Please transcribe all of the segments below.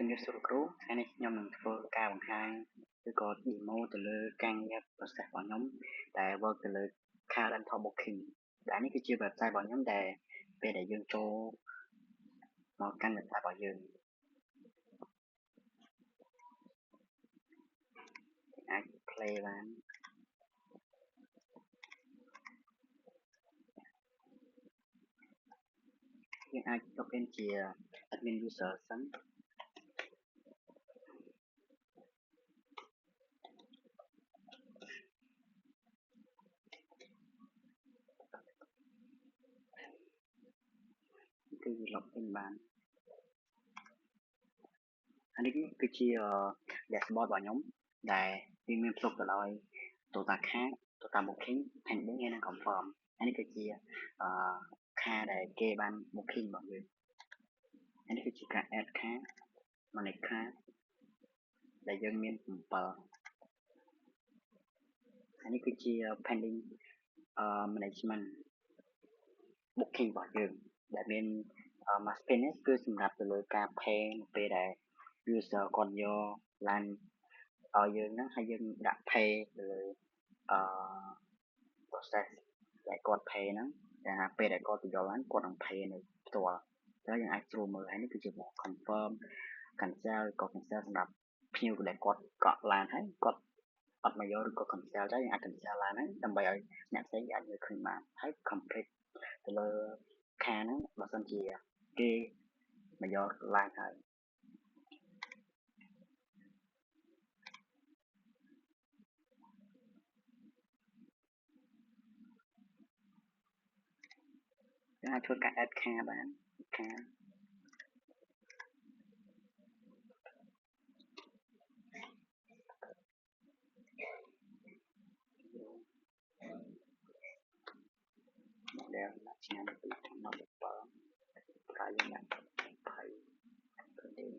ជំរាបសួរលោកគ្រូថ្ងៃនេះខ្ញុំនឹងធ្វើការបង្ហាញឬក៏ demo ទៅលើការងារ process របស់ខ្ញុំដែល work ទៅលើ car rental booking ដែលនេះគឺជា website របស់ខ្ញុំដែលពេលដែលយើងចូលមកកាន់ website របស់យើងអាច play បានយើងអាច login ជា admin user សិនគឺ login បានអានេះគឺជា dashboard របស់ខ្ញុំដែលវាមានផ្ទុកទៅដោយ total car total booking pending ហើយនិង confirm អានេះគឺជា car ដែលគេបាន booking របស់យើងអានេះគឺជាការ add car manage car ដែលយើងមាន7អានេះគឺជា pending management booking របស់យើងដែលមាន mass pay នេះគឺសម្រាប់ទៅលើការ pay នៅពេលដែល user គាត់យក LAN ឲ្យយើងហ្នឹងហើយយើងដាក់ pay ទៅលើprocess ដែលគាត់ pay ហ្នឹងតែពេលដែលគាត់ទៅយក LAN គាត់នឹង pay នៅផ្ទាល់ហើយយើងអាចស្រួលមើលហើយនេះគឺជា confirm cancel ឬក៏ cancel សម្រាប់ភ្ញៀវដែលគាត់កក់ LAN ហើយគាត់អត់មកយកឬក៏ cancel ទៅយើងអាច cancel LAN ហ្នឹងដើម្បីឲ្យអ្នកផ្សេងអាចមើលឃើញបានហើយ complete ទៅលើ car ហ្នឹងបើសិនជាគេមកយក LAN ហើយយើងអាចធ្វើការ add car បាន car ដែលដាក់ឆ្នាំ2017កាលយើងដាក់20ទៅនេះ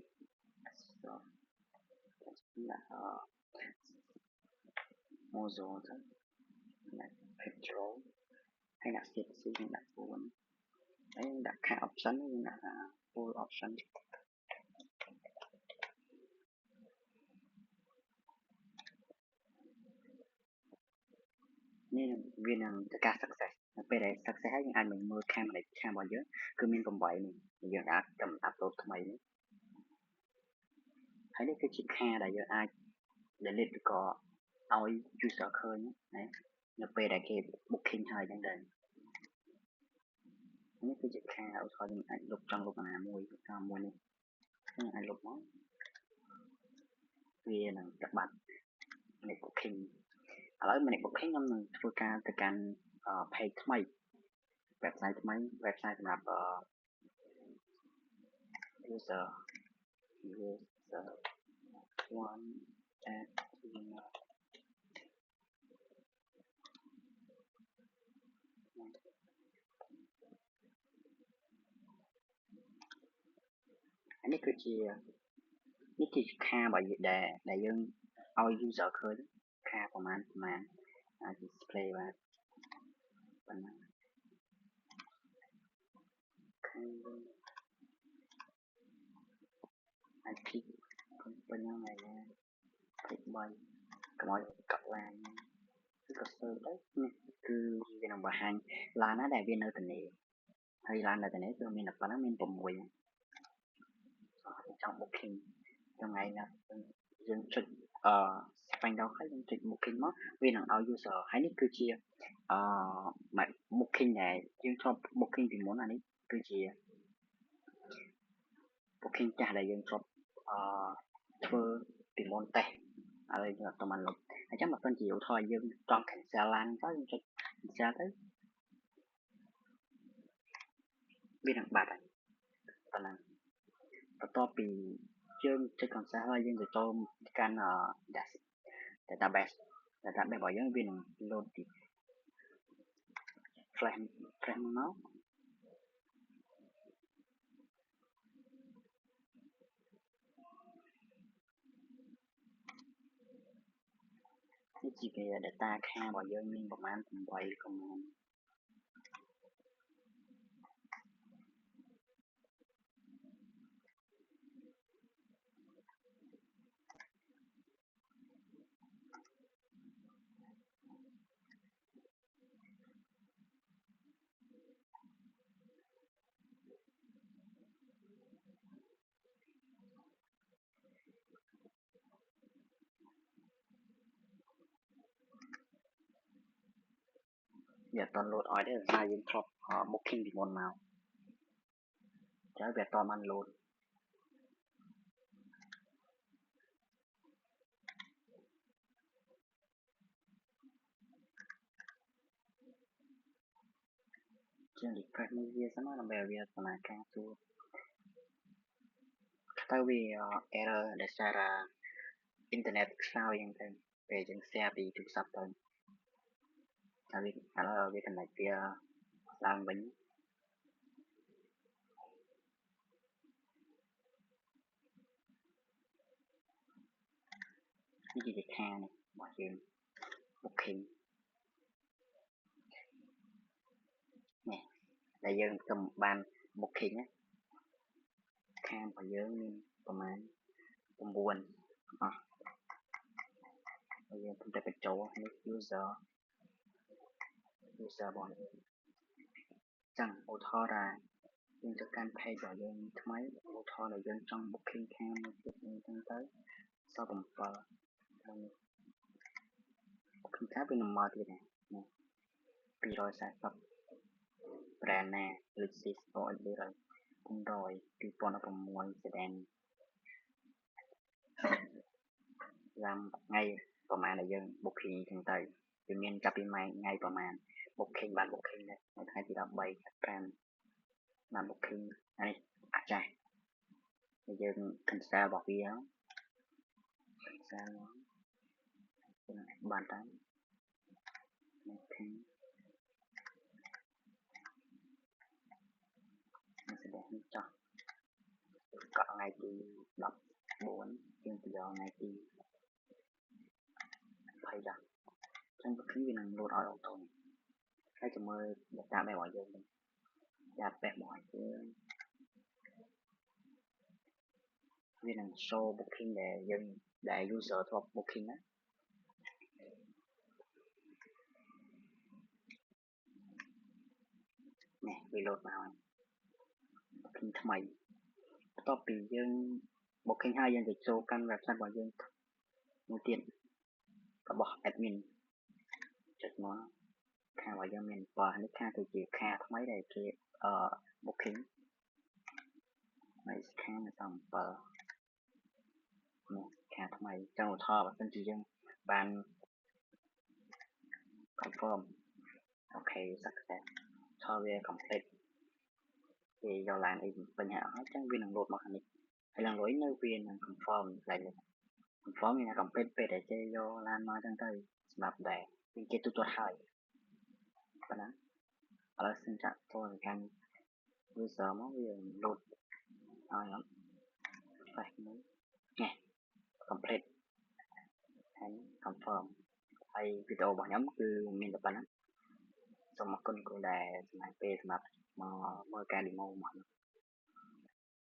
ដាក់Mozo ទៅដាក់ petrol ហើយដាក់ CPC យើងដាក់4ហើយដាក់ car option យើងដាក់ full option នេះវានឹងទៅការ success នៅពេលដែល success ហើយយើងអាចមើល car manage car របស់យើងគឺមាន8នេះយើងអាចកំ upload ថ្មីនេះហើយនេះគឺជា car ដែលយើងអាច delete ឬក៏ឲ្យ user ឃើញណានៅពេលដែលគេ booking ហើយហ្នឹងដែរនេះគឺជា car ឧទាហរណ៍យើងអាចលុបចង់លុបអាណាមួយមួយនេះយើងអាចលុបមកវានឹងទៅបាត់ manage booking ឥឡូវ manage booking ខ្ញុំនឹងធ្វើការទៅកាន់ page ថ្មី website ថ្មី website សម្រាប់ user one at អានេះគឺជានេះគឺជា car របស់យើងដែលយើងឲ្យ user ឃើញ car ប្រមាណអាច display បានប៉ុណ្ណាអាច click ប៉ុណ្ណឹងហើយណា click 3កុំឲ្យកត់ឡានគឺក៏ធ្វើទៅនេះគឺវានឹងបង្ហាញឡានណាដែលវានៅទនេហើយឡាននៅទនេគឺមានតែប៉ុណ្ណឹងមាន6ចង់ booking ថ្ងៃណាយើងចុចFinder ហើយយើងចុច booking មកវានឹងឲ្យ user ហើយនេះគឺជាbooking ដែលយើងធ្លាប់ booking ពីមុនអានេះគឺជា booking ចាស់ដែលយើងធ្លាប់ធ្វើពីមុនតេស្តឥឡូវយើងអត់តបានលុបអញ្ចឹងបើសិនជាឧទាហរណ៍យើងចង់ cancel LAN ទៅយើងចុច cancel ទៅវានឹងបាត់ហើយប៉ុណ្ណឹងបន្ទាប់ពីយើងចុច cancel ហើយយើងទៅចូលកាន់ database របស់យើងវានឹង load ទី flash មកនេះជា data car របស់យើងមានប្រមាណ8 command អ វាអត់លោតឲ្យទេដោយសារយើងធ្លាប់ booking ពីមុនមកចឹងវាអត់បានលោតជាង refresh មួយវាសិនណាដើម្បីឲ្យវាដំណើរការស្រួលទៅវា error ដោយសារអ៊ីនធឺណិតខ្សោយអញ្ចឹងទៅពេលយើង share ពីទូរស័ព្ទទៅហើយឥឡូវវា connect វាឡើងវិញនេះជាខាងរបស់យើង booking នេះដែលយើងទៅបាន booking ណាខាងរបស់យើងមានប្រមាណ9អស់ហើយយើងទៅបញ្ចូលនេះ user របស់យើងចឹងឧទាហរណ៍យើងទៅកាន់ page របស់យើងថ្មីឧទាហរណ៍ដែលយើងចង់ booking ខាងមួយទៀតអញ្ចឹងទៅសល់7ហើយ booking ខាងវានឹងមកទៀតនេះ240 brand ណា Lucis Oil 900 2016 sedan ឡើងថ្ងៃប្រហែលដែលយើង booking ចឹងទៅវាមានចាប់ពីថ្ងៃប្រហែល booking បាន booking ដែរនៅថ្ងៃទី13 5បាន booking អានេះអាចាស់យើង cancel របស់វា cancel បានតាមbooking នេះចោះកក់ថ្ងៃទី14យើងទៅយកថ្ងៃទី20ដល់ចឹង booking វានឹងលោតឲ្យអូតូហើយចាំមើល database របស់យើងវិញ database របស់យើងវានឹង show booking ដែលយើងដែល user ធ្លាប់ booking ណានេះវាលោតមកហើយ booking ថ្មីបន្ទាប់ពីយើង booking ហើយយើងទៅចូលកាន់ website របស់យើងមួយទៀតរបស់ admin ចុចមកខាងរបស់យើងមាន7នេះខាងគឺជាខាថ្មីដែលគេbooking ហើយខាងនៅតាម7នេះខាថ្មីចង់ឧទាហរណ៍បើសិនជាយើងបាន confirm អូខេ success ថាវា complete គេយកឡើងអីបញ្ហាអស់ហើយចឹងវានឹងលោតមកខាងនេះហើយឡើងលុយនៅវានឹង confirm ឡើងនេះ confirm វា complete ពេលដែលគេយកឡានមកចឹងទៅសម្រាប់ដែរវាគេទូទាត់ហើយប៉ុណ្ណាឥឡូវសិនចាក់ចូលទៅកាន់ user មកវាលោតឲ្យអត់បែបនេះនេះ complete ហើយ confirm ហើយវីដេអូរបស់ខ្ញុំគឺមានតែប៉ុណ្ណឹងសូមអរគុណគ្រូដែលចំណាយពេលសម្រាប់មកមើលការ demo របស់ខ្ញុំ